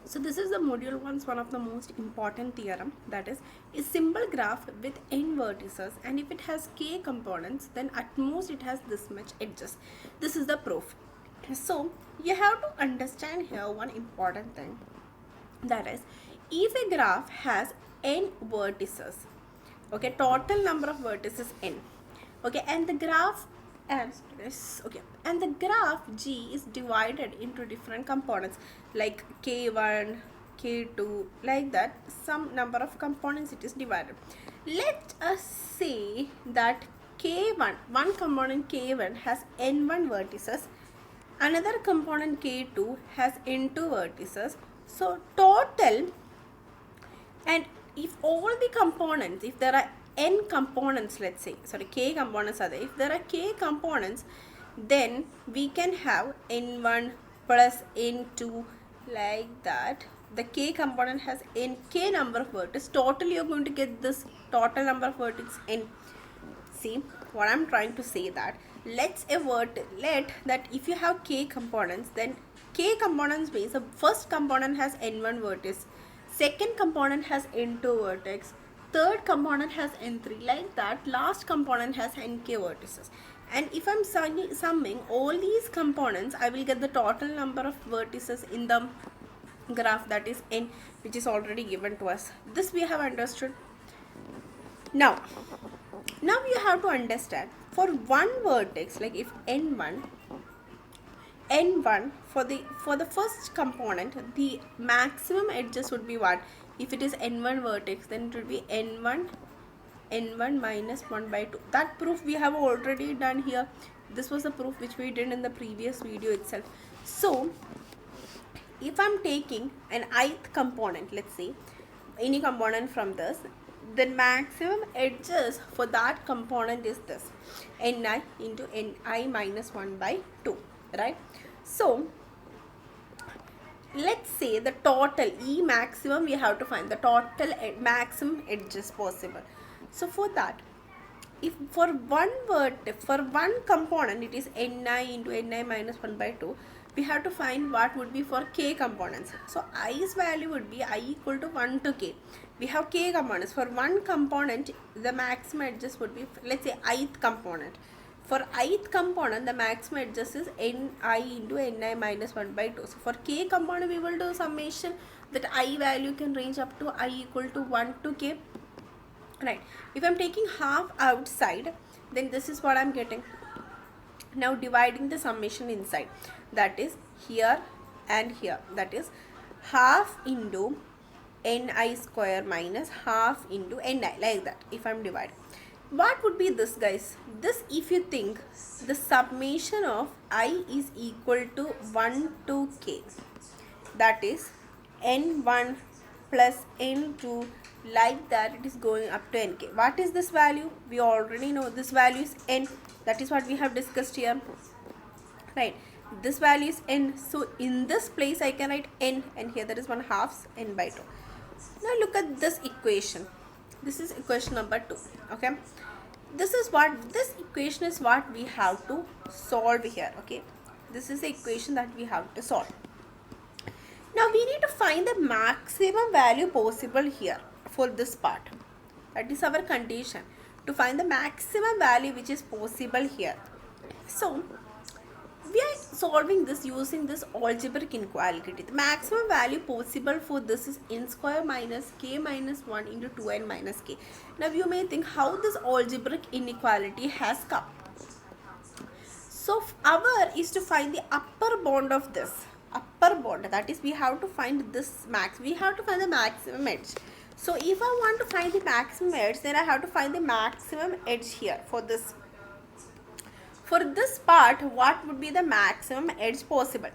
So this is the module 1's one of the most important theorem, that is a simple graph with n vertices, and if it has k components, then at most it has this much edges. This is the proof. So you have to understand here one important thing, that is if a graph has n vertices, okay, total number of vertices n, okay, and the graph and the graph G is divided into different components like k1, k2, like that, some number of components it is divided. Let us say that one component k1 has n1 vertices, another component k2 has n2 vertices. So total, and if all the components, if there are n components, let's say, sorry, k components are there, if there are k components, then we can have n1 plus n2, like that. The k component has k number of vertices. Total, you're going to get this total number of vertices n. See what I'm trying to say, that let that if you have k components, then k components means the first component has n1 vertex, second component has n2 vertex, third component has n3, like that. Last component has nk vertices. And if I'm summing all these components, I will get the total number of vertices in the graph, that is n, which is already given to us. This we have understood. Now you have to understand, for one vertex, like if n1 for the first component, the maximum edges would be what? If it is n1 vertex, then it would be n1 minus 1 by 2. That proof we have already done here. This was the proof which we did in the previous video itself. So if I'm taking an ith component, let's say any component from this, the maximum edges for that component is this, ni into ni minus 1 by 2, right? So let's say the total E maximum, we have to find the total maximum edges possible. So for that, if for one component it is ni into ni minus 1 by 2, we have to find what would be for k components. So i's value would be I equal to 1 to k. We have k components. For one component, the maximum edges would be, let's say, ith component. For ith component, the maximum edges is ni into ni minus 1 by 2. So for k component, we will do summation that I value can range up to I equal to 1 to k. Right. If I'm taking half outside, then this is what I'm getting. Now dividing the summation inside, that is here and here, that is half into ni square minus half into ni, like that. If I'm dividing, what would be this, guys? This, if you think, the summation of I is equal to 1 to k, that is n1 plus n2, like that, it is going up to nk. What is this value? We already know this value is n. That is what we have discussed here, right? This value is n. So in this place I can write n, and here there is 1/2 n by 2. Now look at this equation. This is equation number 2. Okay, this equation is what we have to solve here. Okay, this is the equation that we have to solve. Now we need to find the maximum value possible here for this part. That is our condition, to find the maximum value which is possible here. So we are solving this using this algebraic inequality. The maximum value possible for this is n square minus k minus 1 into 2n minus k. Now you may think how this algebraic inequality has come. So our is to find the upper bound of this. Upper bound, that is we have to find this max. We have to find the maximum edge. So if I want to find the maximum edge, then I have to find the maximum edge here for this. For this part, what would be the maximum edge possible?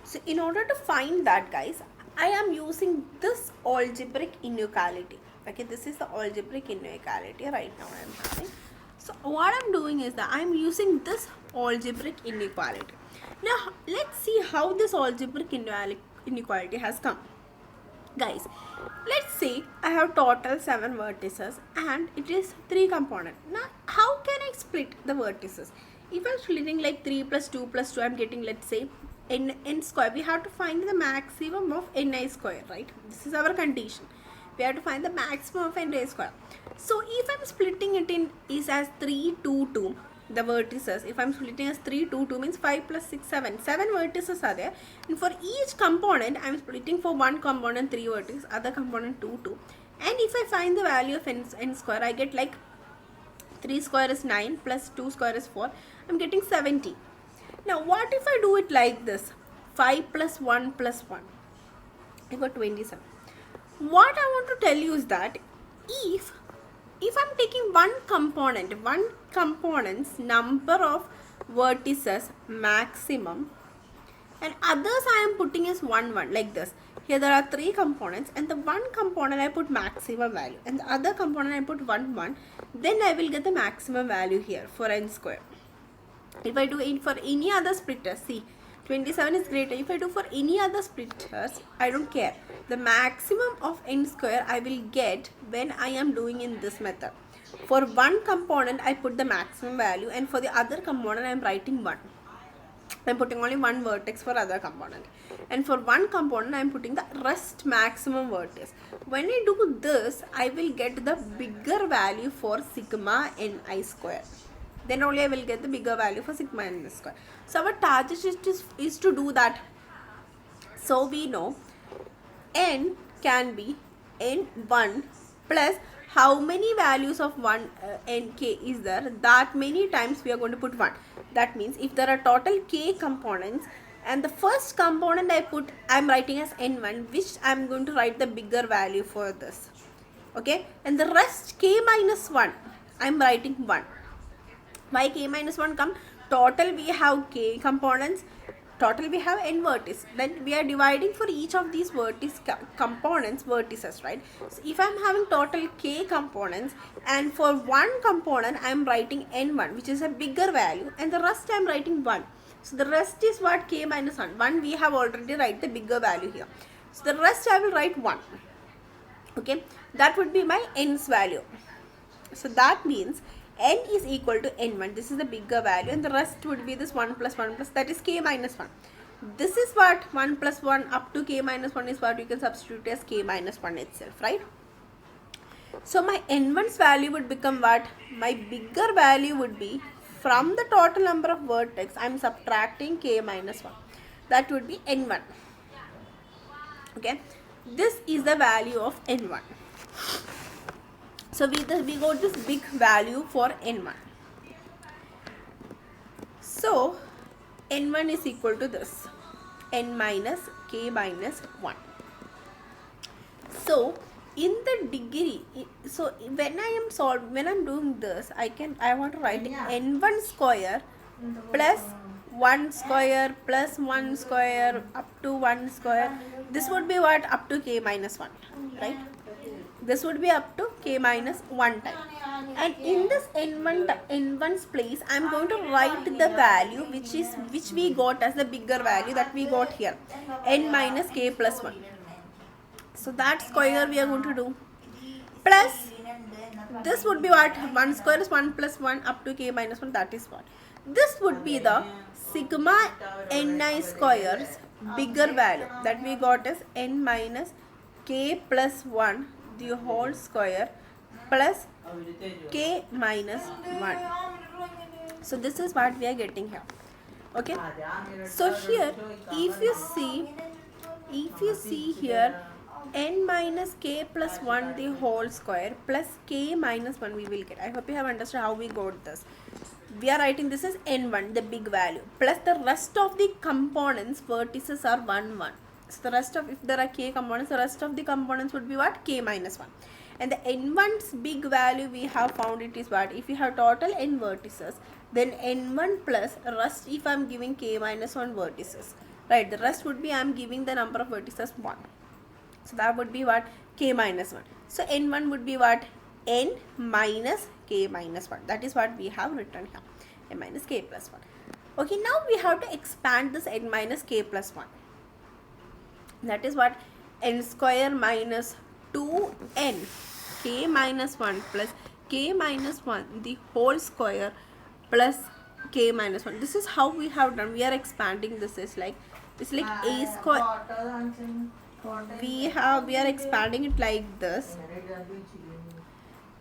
So in order to find that, guys, I am using this algebraic inequality. Okay, this is the algebraic inequality right now I am having. So what I'm doing is that I'm using this algebraic inequality. Now let's see how this algebraic inequality has come. Guys, let's say I have total 7 vertices and it is 3 components. Now how can I split the vertices? If I'm splitting like 3 plus 2 plus 2, I'm getting, let's say, n square, we have to find the maximum of ni square, right? This is our condition. We have to find the maximum of ni square. So if I'm splitting it in is as 3, 2, 2, the vertices, if I'm splitting as 3, 2, 2 means 5 plus 6, 7. 7 vertices are there. And for each component, I'm splitting for one component 3 vertices, other component 2, 2. And if I find the value of n square, I get like 3 square is 9 plus 2 square is 4. I'm getting 70. Now what if I do it like this? 5 plus 1 plus 1. I got 27. What I want to tell you is that if I'm taking one component's number of vertices maximum, and others I am putting as 1, 1 like this. Here there are 3 components, and the one component I put maximum value and the other component I put 1, 1. Then I will get the maximum value here for n square. If I do it for any other splitters, see 27 is greater. If I do for any other splitters, I don't care. The maximum of n square I will get when I am doing in this method. For one component I put the maximum value, and for the other component I am writing 1. I am putting only one vertex for other component, and for one component I am putting the rest maximum vertex. When I do this, I will get the bigger value for sigma ni square. Then only I will get the bigger value for sigma ni square. So our target is to do that. So we know n can be n1 plus how many values of nk is there, that many times we are going to put 1. That means if there are total k components and the first component I'm writing as n1, which I'm going to write the bigger value for this. Okay, and the rest k minus 1 I'm writing 1. Why k minus 1 come? Total we have k components, total we have n vertices. Then we are dividing for each of these components vertices, right? So if I'm having total k components, and for one component I'm writing n1, which is a bigger value, and the rest I'm writing 1. So the rest is what? K minus 1. 1 we have already write the bigger value here. So the rest I will write 1. Okay, that would be my n's value. So that means n is equal to n1. This is the bigger value, and the rest would be this 1 plus 1 plus, that is k minus 1. This is what 1 plus 1 up to k minus 1 is what you can substitute as k minus 1 itself, right? So my n1's value would become what? My bigger value would be from the total number of vertex, I am subtracting k minus 1. That would be n1. Okay, this is the value of n1. So we got this big value for n1. So n1 is equal to this, n minus k minus 1. So in the degree, so when I'm doing this, I want to write n1 square plus 1 square plus 1 square up to 1 square. This would be what? Up to k minus 1, right? This would be up to k minus 1 time. And in this n1's place, I am going to write the value which we got as the bigger value that we got here, n minus k plus 1. So that square we are going to do, plus this would be what? 1 square is 1 plus 1 up to k minus 1, that is what? This would be the sigma ni square's bigger value that we got as n minus k plus 1 the whole square plus k minus 1. So this is what we are getting here. Okay, so here if you see here, n minus k plus 1 the whole square plus k minus 1 we will get. I hope you have understood how we got this. We are writing this as n1, the big value, plus the rest of the components vertices are 1, 1. So the rest of, if there are k components, the rest of the components would be what? K minus 1. And the n1's big value we have found it is what? If you have total n vertices, then n1 plus rest, if I am giving k minus 1 vertices, right? The rest would be I am giving the number of vertices 1. So that would be what? K minus 1. So n1 would be what? N minus k minus 1. That is what we have written here. N minus k plus 1. Okay, now we have to expand this n minus k plus 1. That is what? N square minus 2n k minus 1 plus k minus 1 the whole square plus k minus 1. This is how we have done. We are expanding this is like It's like a square. We are expanding it like this.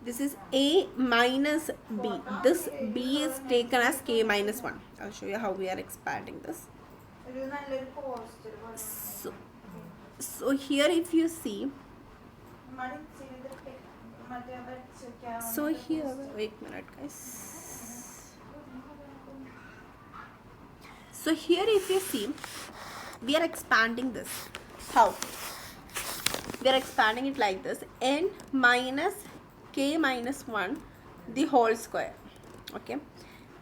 This is a minus b. This b is taken as k minus 1. I'll show you how we are expanding this. So here if you see, so here, wait a minute guys. So here if you see, we are expanding this. How? We are expanding it like this. N minus k minus 1 the whole square. Okay.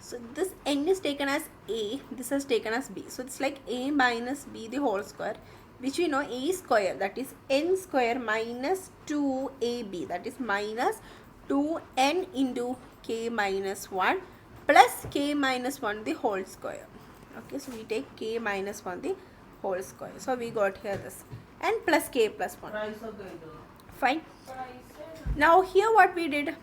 So this n is taken as a, this is taken as b. So it's like a minus b the whole square, which we know a square, that is n square minus 2ab, that is minus 2n into k minus 1 plus k minus 1 the whole square. Okay, so we take k minus 1 the whole square. So we got here this n plus k plus 1. Fine. Now here what we did,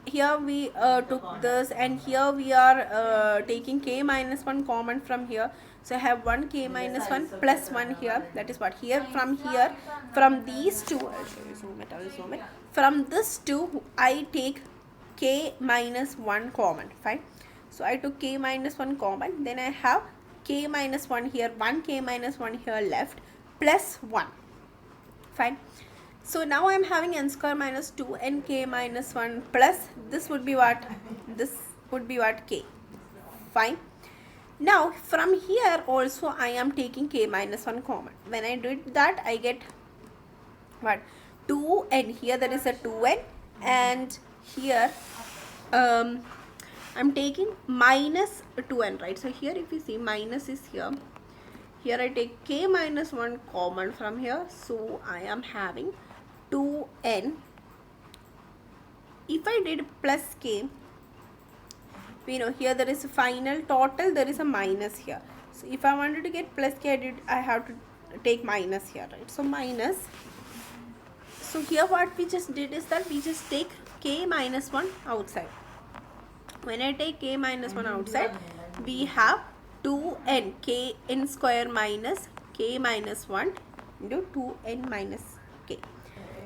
here we took this, and here we are taking k minus 1 common from here. So I have 1 k minus 1 plus 1 here. That is what here, from these two, I'll show you, zoom it. From this two, I take k minus 1 common. Fine. So I took k minus 1 common. Then I have k minus 1 here, 1 k minus 1 here left, plus 1. Fine. So now I am having n square minus 2 n k minus 1 plus this would be what? This would be what? K. Fine. Now from here also I am taking k minus 1 common. When I did that, I get what? 2n. Here there is a 2n, and here I'm taking minus 2n, right? So here if you see, minus is here. Here I take k minus 1 common from here. So I am having 2n. If I did plus k, we know here there is a final total, there is a minus here. So if I wanted to get plus k, I have to take minus here, right? So minus. So here what we just did is that we just take k minus 1 outside. When I take k minus 1 outside, we have 2n, k n square minus k minus 1 into 2n minus k.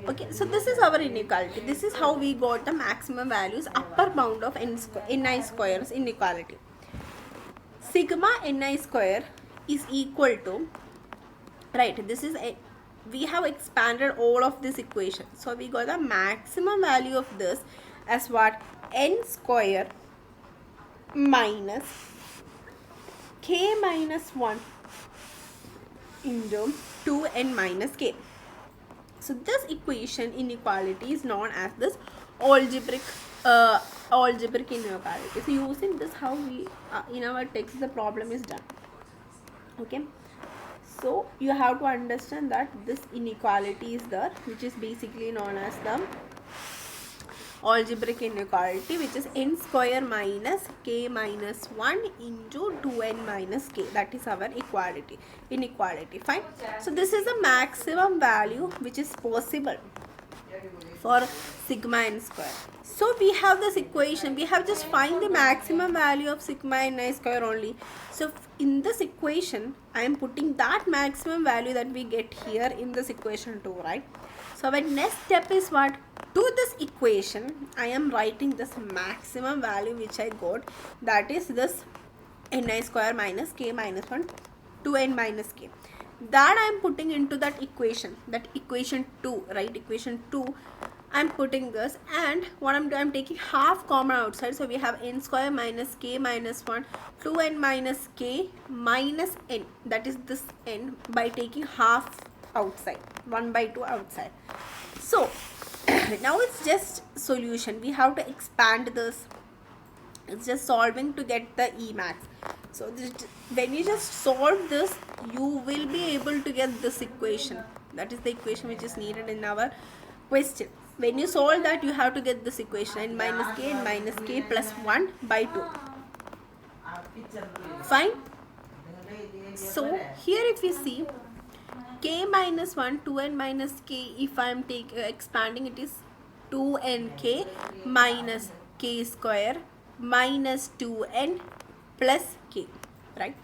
Okay, so this is our inequality. This is how we got the maximum values, upper bound of ni squares inequality. Sigma ni square is equal to, right, this is a, we have expanded all of this equation. So we got the maximum value of this as what? N square minus k minus 1 into 2n minus k. So this equation inequality is known as this algebraic inequality. So using this, how we in our text the problem is done. Okay, so you have to understand that this inequality is there, which is basically known as the algebraic inequality, which is n square minus k minus 1 into 2n minus k. That is our inequality. Fine. So this is the maximum value which is possible for sigma n square. So we have this equation, we have just find the maximum value of sigma n square only. So in this equation, I am putting that maximum value that we get here in this equation too, right? So our next step is what? To this equation, I am writing this maximum value which I got, that is this ni square minus k minus 1 2n minus k. That I am putting into that equation 2, right? Equation 2, I am putting this, and what I'm doing, I'm taking half common outside. So we have n square minus k minus 1 2n minus k minus n, that is this n, by taking half outside, 1/2 outside. So now it's just solution. We have to expand this. It's just solving to get the Emax. So when you just solve this, you will be able to get this equation. That is the equation which is needed in our question. When you solve that, you have to get this equation, n minus k plus 1/2. Fine. So here if you see, k minus 1 2n minus k, if I am expanding, it is 2nk minus k square minus 2n plus k, right?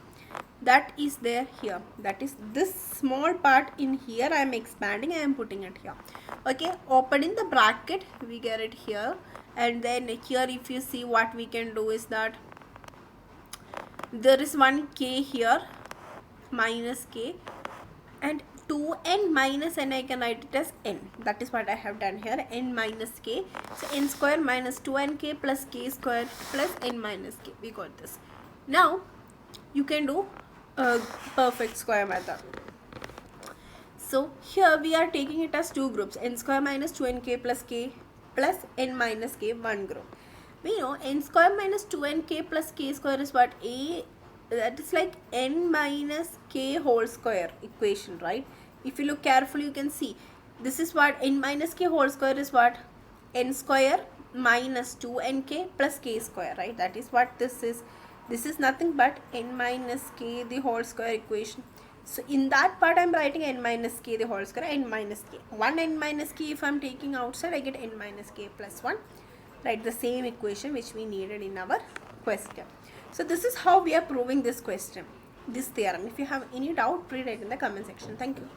that is there here. That is this small part in here. I am expanding, I am putting it here. Okay, opening the bracket, we get it here. And then here if you see, what we can do is that there is one k here, minus k, and 2n minus n, I can write it as n. That is what I have done here, n minus k. So n square minus 2nk plus k square plus n minus k. We got this. Now you can do a perfect square method. So here we are taking it as two groups, n square minus 2nk plus k plus n minus k, one group. We know n square minus 2nk plus k square is what? That is like n minus k whole square equation, right? If you look carefully, you can see this is what n minus k whole square is what? N square minus 2nk plus k square, right? That is what this is. This is nothing but n minus k the whole square equation. So in that part I am writing n minus k the whole square, n minus k. 1 n minus k, if I am taking outside, I get n minus k plus 1. Right, the same equation which we needed in our question. So this is how we are proving this question, this theorem. If you have any doubt, please write in the comment section. Thank you.